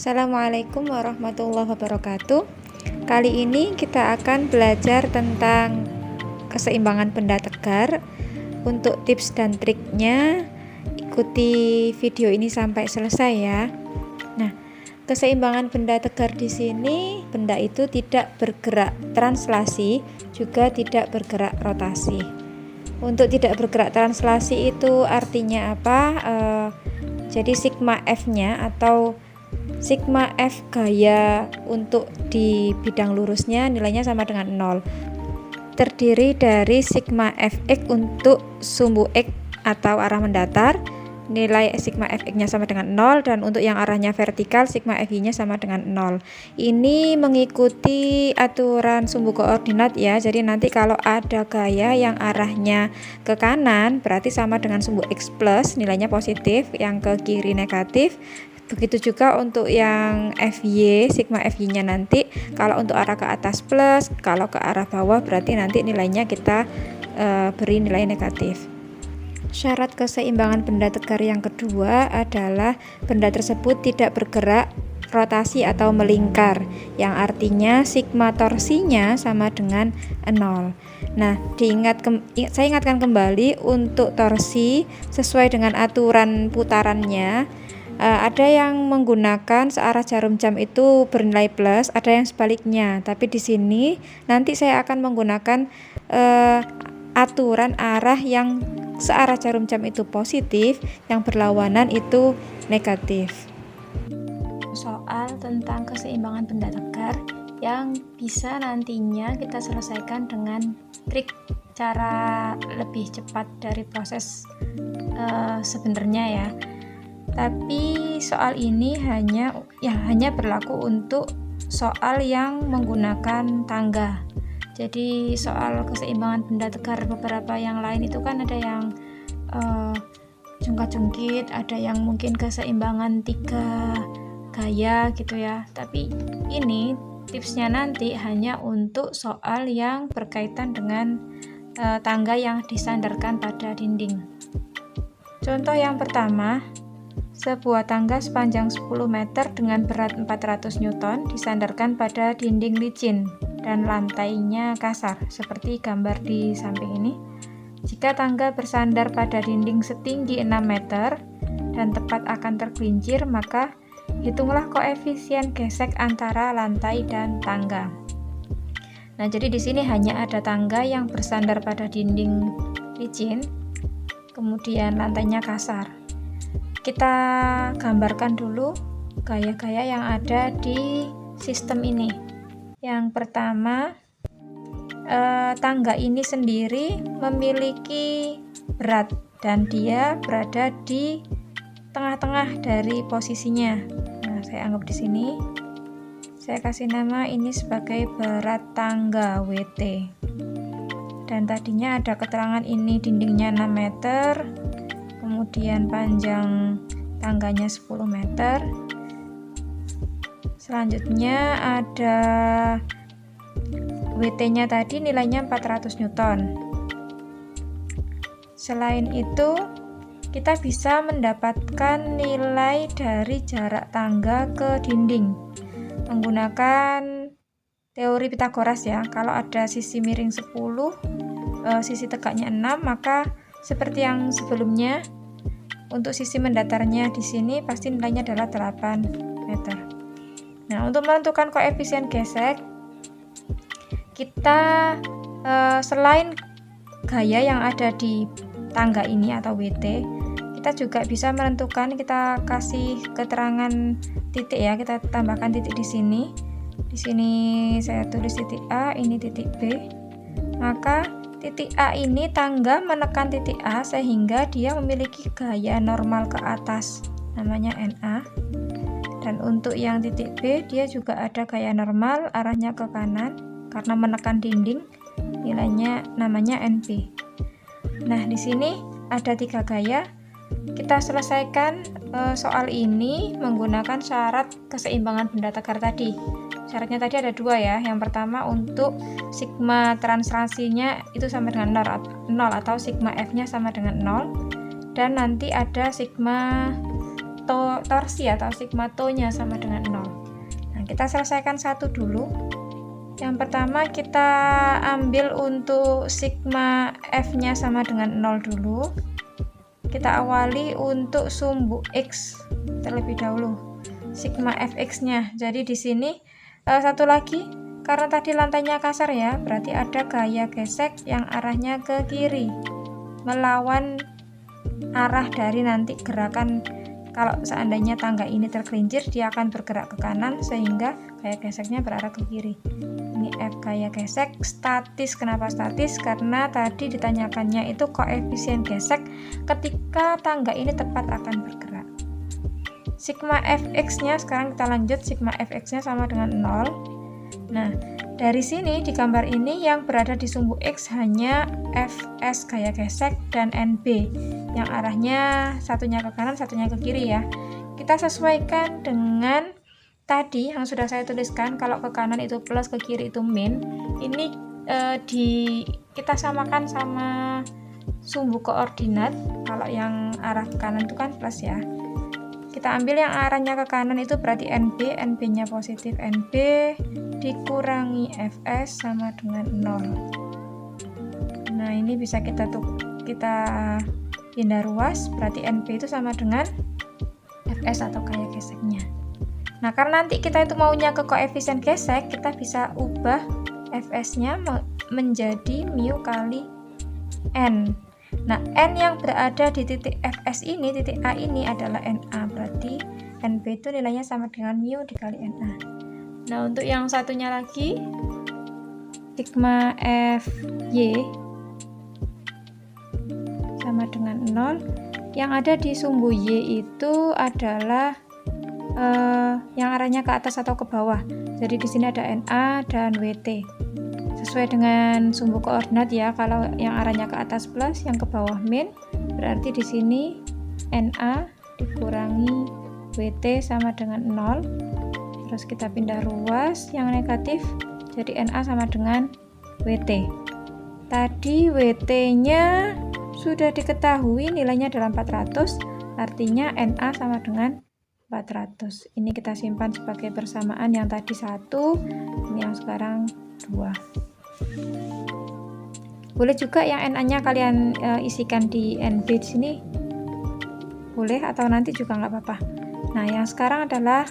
Assalamualaikum warahmatullahi wabarakatuh. Kali ini kita akan belajar tentang keseimbangan benda tegar. Untuk tips dan triknya, ikuti video ini sampai selesai ya. Nah, keseimbangan benda tegar di sini, benda itu tidak bergerak translasi, juga tidak bergerak rotasi. Untuk tidak bergerak translasi itu artinya apa? Jadi sigma F-nya atau sigma F gaya untuk di bidang lurusnya nilainya sama dengan 0. Terdiri dari sigma Fx untuk sumbu X atau arah mendatar, nilai sigma Fx-nya sama dengan 0, dan untuk yang arahnya vertikal sigma Fy-nya sama dengan 0. Ini mengikuti aturan sumbu koordinat ya. Jadi nanti kalau ada gaya yang arahnya ke kanan berarti sama dengan sumbu X plus, nilainya positif, yang ke kiri negatif. Begitu juga untuk yang Fy, sigma Fy-nya nanti kalau untuk arah ke atas plus, kalau ke arah bawah berarti nanti nilainya kita beri nilai negatif. Syarat keseimbangan benda tegar yang kedua adalah benda tersebut tidak bergerak rotasi atau melingkar, yang artinya sigma torsinya sama dengan 0. Nah, saya ingatkan kembali untuk torsi sesuai dengan aturan putarannya. Ada yang menggunakan searah jarum jam itu bernilai plus, ada yang sebaliknya. Tapi di sini nanti saya akan menggunakan aturan arah yang searah jarum jam itu positif, yang berlawanan itu negatif. Soal tentang keseimbangan benda tegar yang bisa nantinya kita selesaikan dengan trik cara lebih cepat dari proses sebenarnya ya. Tapi soal ini hanya berlaku untuk soal yang menggunakan tangga. Jadi soal keseimbangan benda tegar beberapa yang lain itu kan ada yang jungkat-jungkit, ada yang mungkin keseimbangan 3 gaya gitu ya. Tapi ini tipsnya nanti hanya untuk soal yang berkaitan dengan tangga yang disandarkan pada dinding. Contoh yang pertama, sebuah tangga sepanjang 10 meter dengan berat 400 Newton disandarkan pada dinding licin dan lantainya kasar, seperti gambar di samping ini. Jika tangga bersandar pada dinding setinggi 6 meter dan tepat akan tergelincir, maka hitunglah koefisien gesek antara lantai dan tangga. Nah, jadi di sini hanya ada tangga yang bersandar pada dinding licin, kemudian lantainya kasar. Kita gambarkan dulu gaya-gaya yang ada di sistem ini. Yang pertama, tangga ini sendiri memiliki berat dan dia berada di tengah-tengah dari posisinya. Nah, saya anggap di sini. Saya kasih nama ini sebagai berat tangga WT. Dan tadinya ada keterangan ini dindingnya 6 meter. Kemudian panjang tangganya 10 meter. Selanjutnya ada WT-nya tadi nilainya 400 Newton. Selain itu, kita bisa mendapatkan nilai dari jarak tangga ke dinding menggunakan teori Pitagoras ya. Kalau ada sisi miring 10, sisi tegaknya 6, maka seperti yang sebelumnya, untuk sisi mendatarnya di sini pasti nilainya adalah 8 meter. Nah, untuk menentukan koefisien gesek, kita selain gaya yang ada di tangga ini atau WT, kita juga bisa menentukan, kita kasih keterangan titik ya, kita tambahkan titik di sini. Di sini saya tulis titik A, ini titik B. Maka titik A ini tangga menekan titik A sehingga dia memiliki gaya normal ke atas, namanya NA. Dan untuk yang titik B, dia juga ada gaya normal arahnya ke kanan karena menekan dinding, nilainya namanya NP. Nah, di sini ada 3 gaya. Kita selesaikan soal ini menggunakan syarat keseimbangan benda tegar tadi. Syaratnya tadi ada 2 ya. Yang pertama untuk sigma translasinya itu sama dengan 0 atau sigma F-nya sama dengan 0. Dan nanti ada sigma torsi atau sigma to-nya sama dengan 0. Nah, kita selesaikan satu dulu. Yang pertama kita ambil untuk sigma F-nya sama dengan 0 dulu. Kita awali untuk sumbu X terlebih dahulu. Sigma Fx-nya. Jadi di sini satu lagi, karena tadi lantainya kasar ya, berarti ada gaya gesek yang arahnya ke kiri, melawan arah dari nanti gerakan. Kalau seandainya tangga ini tergelincir, dia akan bergerak ke kanan sehingga gaya geseknya berarah ke kiri. Ini F gaya gesek statis. Kenapa statis? Karena tadi ditanyakannya itu koefisien gesek ketika tangga ini tepat akan bergerak. Sigma Fx-nya sekarang kita lanjut, sigma Fx-nya sama dengan 0. Nah, dari sini di gambar ini yang berada di sumbu X hanya Fs gaya gesek dan Nb yang arahnya satunya ke kanan, satunya ke kiri ya. Kita sesuaikan dengan tadi yang sudah saya tuliskan, kalau ke kanan itu plus, ke kiri itu min. Ini kita samakan sama sumbu koordinat. Kalau yang arah ke kanan itu kan plus ya. Kita ambil yang arahnya ke kanan itu berarti NB, NB-nya positif, NB dikurangi Fs sama dengan 0. Nah, ini bisa kita pindah ruas, berarti NB itu sama dengan Fs atau gaya geseknya. Nah, karena nanti kita itu maunya ke koefisien gesek, kita bisa ubah Fs-nya menjadi mu kali N. Nah, N yang berada di titik Fs ini, titik A ini adalah Na, berarti NB itu nilainya sama dengan mu dikali Na. Nah, untuk yang satunya lagi, sigma Fy sama dengan 0. Yang ada di sumbu Y itu adalah yang arahnya ke atas atau ke bawah. Jadi di sini ada Na dan Wt. Sesuai dengan sumbu koordinat ya, kalau yang arahnya ke atas plus, yang ke bawah min, berarti di sini Na dikurangi Wt sama dengan 0. Terus kita pindah ruas yang negatif, jadi Na sama dengan Wt. Tadi Wt-nya sudah diketahui nilainya adalah 400, artinya Na sama dengan 400. Ini kita simpan sebagai persamaan, yang tadi 1, ini yang sekarang 2. Boleh juga yang Na-nya kalian isikan di NB di sini, boleh, atau nanti juga nggak apa-apa. Nah, yang sekarang adalah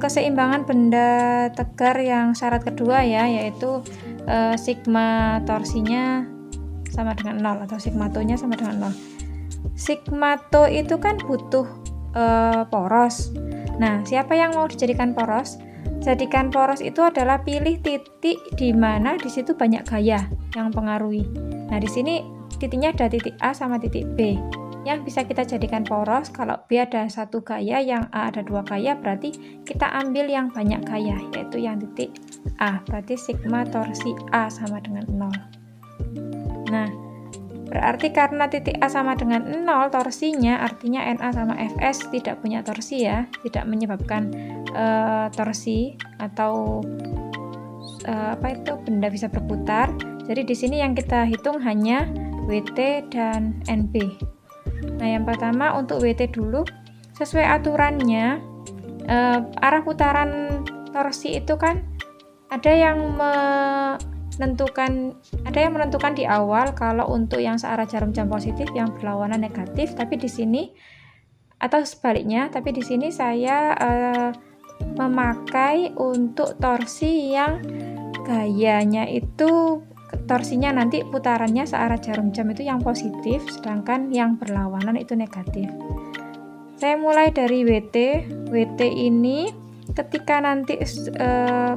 keseimbangan benda tegar yang syarat kedua ya, yaitu sigma torsinya sama dengan 0 atau sigma to-nya sama dengan 0. Sigma to itu kan butuh poros. Nah, siapa yang mau dijadikan poros? Jadikan poros itu adalah pilih titik di mana di situ banyak gaya yang pengaruhi. Nah, di sini titiknya ada titik A sama titik B. Yang bisa kita jadikan poros, kalau B ada 1 gaya, yang A ada 2 gaya, berarti kita ambil yang banyak gaya, yaitu yang titik A. Berarti sigma torsi A sama dengan 0. Nah, berarti karena titik A sama dengan 0 torsinya, artinya Na sama Fs tidak punya torsi ya, tidak menyebabkan torsi atau benda bisa berputar. Jadi di sini yang kita hitung hanya Wt dan Nb. Nah, yang pertama untuk Wt dulu, sesuai aturannya arah putaran torsi itu kan ada yang menentukan di awal kalau untuk yang searah jarum jam positif yang berlawanan negatif, tapi di sini atau sebaliknya, tapi di sini saya memakai untuk torsi yang gayanya itu, torsinya nanti putarannya searah jarum jam itu yang positif, sedangkan yang berlawanan itu negatif. Saya mulai dari Wt ini ketika nanti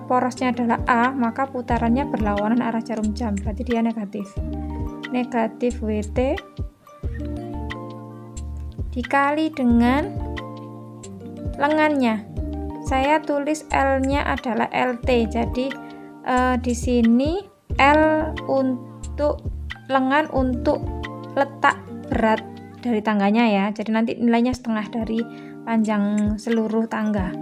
porosnya adalah A, maka putarannya berlawanan arah jarum jam, berarti dia negatif. Negatif Wt dikali dengan lengannya. Saya tulis L-nya adalah LT. Jadi di sini L untuk lengan untuk letak berat dari tangganya ya. Jadi nanti nilainya setengah dari panjang seluruh tangga.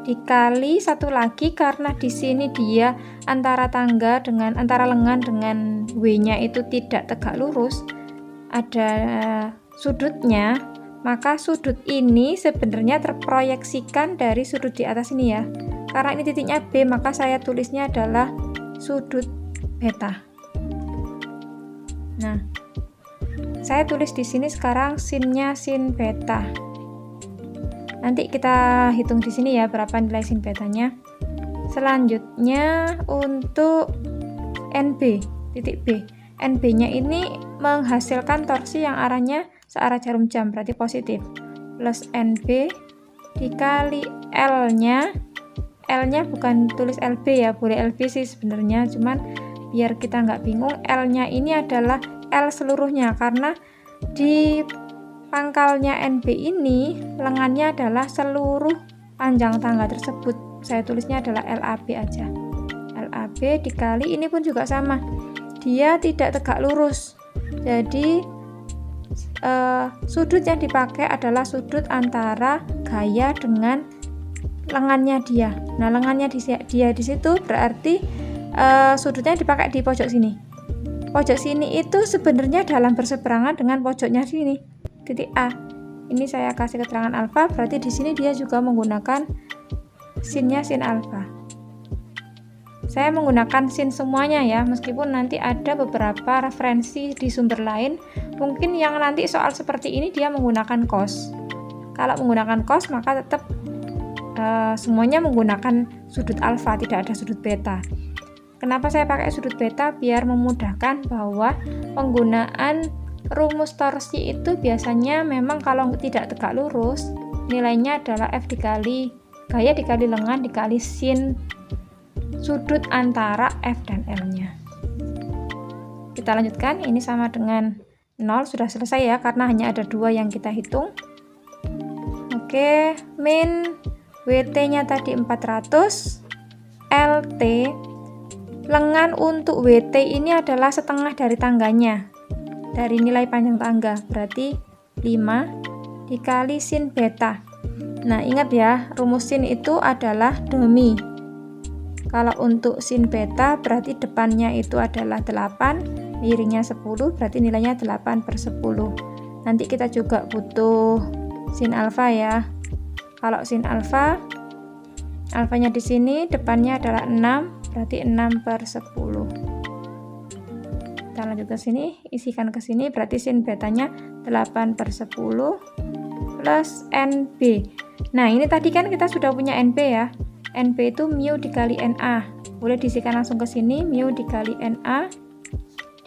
Dikali satu lagi karena di sini dia antara lengan dengan W-nya itu tidak tegak lurus, ada sudutnya, maka sudut ini sebenarnya terproyeksikan dari sudut di atas ini ya. Karena ini titiknya B, maka saya tulisnya adalah sudut beta. Nah, saya tulis di sini sekarang sinnya sin beta. Nanti kita hitung di sini ya berapa nilai sin betanya. Selanjutnya untuk NB, titik B. NB-nya ini menghasilkan torsi yang arahnya searah jarum jam, berarti positif. Plus NB dikali L-nya. L-nya bukan tulis LB ya, boleh LB sih sebenarnya, cuman biar kita nggak bingung, L-nya ini adalah L seluruhnya, karena di pangkalnya NB ini lengannya adalah seluruh panjang tangga tersebut. Saya tulisnya adalah LAB aja. LAB dikali, ini pun juga sama, dia tidak tegak lurus, jadi sudut yang dipakai adalah sudut antara gaya dengan lengannya dia. Nah, lengannya dia di situ berarti sudutnya dipakai di pojok sini. Pojok sini itu sebenarnya dalam berseberangan dengan pojoknya sini, titik A. Ini saya kasih keterangan alfa, berarti di sini dia juga menggunakan sinnya sin alfa. Saya menggunakan sin semuanya ya, meskipun nanti ada beberapa referensi di sumber lain, mungkin yang nanti soal seperti ini dia menggunakan cos. Kalau menggunakan cos maka tetap semuanya menggunakan sudut alfa, tidak ada sudut beta. Kenapa saya pakai sudut beta? Biar memudahkan bahwa penggunaan rumus torsi itu biasanya memang kalau tidak tegak lurus, nilainya adalah F dikali gaya dikali lengan dikali sin sudut antara F dan L-nya. Kita lanjutkan, ini sama dengan 0, sudah selesai ya, karena hanya ada 2 yang kita hitung. Oke, min WT-nya tadi 400, LT, lengan untuk WT ini adalah setengah dari tangganya, dari nilai panjang tangga, berarti 5 dikali sin beta. Nah, ingat ya, rumus sin itu adalah demi. Kalau untuk sin beta berarti depannya itu adalah 8, miringnya 10, berarti nilainya 8/10. Nanti kita juga butuh sin alfa ya. Kalau sin alfa, alfanya di sini depannya adalah 6, berarti 6/10. Kita lanjut ke sini, isikan ke sini, berarti sin betanya 8/10 plus NB. Nah, ini tadi kan kita sudah punya NB ya. NB itu mu dikali NA. Boleh diisikan langsung ke sini, mu dikali NA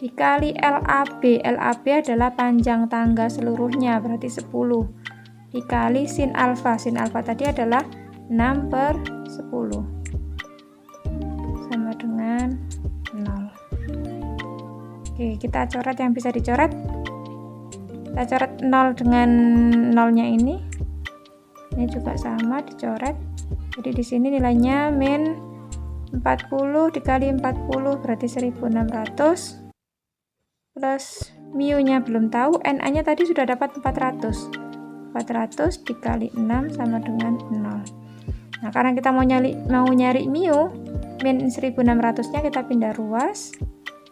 dikali LAB. LAB adalah panjang tangga seluruhnya, berarti 10. Dikali sin alfa. Sin alfa tadi adalah 6/10. Sama dengan 0. Oke, kita coret yang bisa dicoret. Kita coret 0 dengan 0-nya ini. Ini juga sama dicoret. Jadi di sini nilainya min 40 dikali 40 berarti 1600 plus mu-nya belum tahu, NA-nya tadi sudah dapat 400. 400 dikali 6 sama dengan 0. Nah, karena kita mau nyari mu, min 1600-nya kita pindah ruas.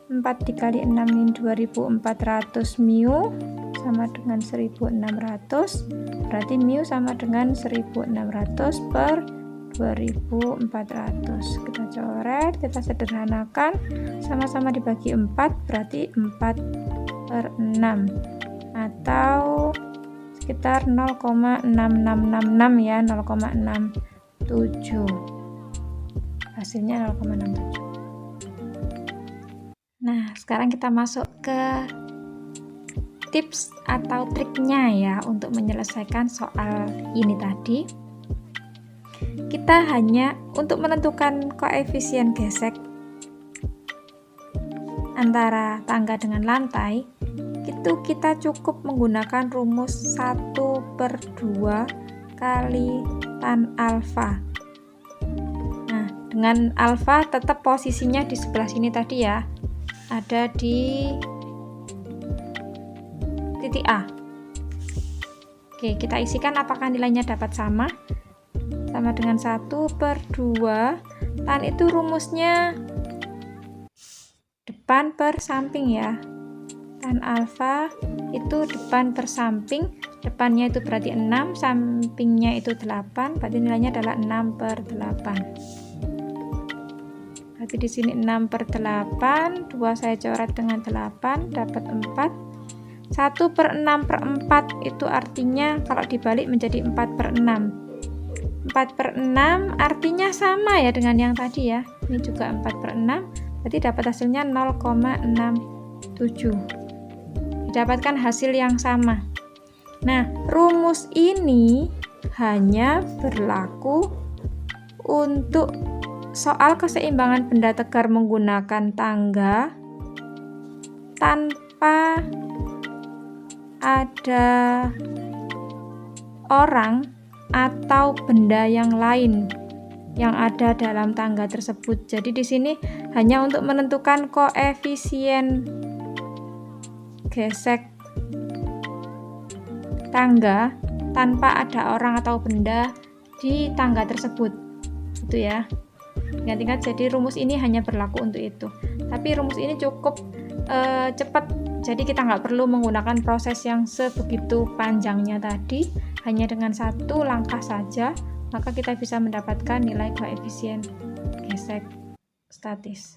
4 dikali 6 min 2400 mu sama dengan 1600, berarti mu sama dengan 1600/2400. Kita coret, kita sederhanakan, sama-sama dibagi 4, berarti 4/6 atau sekitar 0,6666 ya, 0,67. Hasilnya 0,67. Nah, sekarang kita masuk ke tips atau triknya ya untuk menyelesaikan soal ini tadi. Kita hanya untuk menentukan koefisien gesek antara tangga dengan lantai, itu kita cukup menggunakan rumus 1/2 kali tan alfa. Nah, dengan alfa tetap posisinya di sebelah sini tadi ya, ada di titik A. Oke, kita isikan apakah nilainya dapat sama dengan 1/2. Tan itu rumusnya depan per samping ya. tan alfa itu depan per samping, depannya itu berarti 6, sampingnya itu 8, berarti nilainya adalah 6/8. Berarti di sini 6/8, 2 saya coret dengan 8, dapat 4. 1/6/4 itu artinya kalau dibalik menjadi 4/6. 4/6 artinya sama ya dengan yang tadi ya. Ini juga 4/6, berarti dapat hasilnya 0,67. Didapatkan hasil yang sama. Nah, rumus ini hanya berlaku untuk soal keseimbangan benda tegar menggunakan tangga tanpa ada orang atau benda yang lain yang ada dalam tangga tersebut. Jadi di sini hanya untuk menentukan koefisien gesek tangga tanpa ada orang atau benda di tangga tersebut. Itu ya. Ingat-ingat, jadi rumus ini hanya berlaku untuk itu. Tapi rumus ini cukup cepat. Jadi kita nggak perlu menggunakan proses yang sebegitu panjangnya tadi. Hanya dengan satu langkah saja maka kita bisa mendapatkan nilai koefisien gesek statis.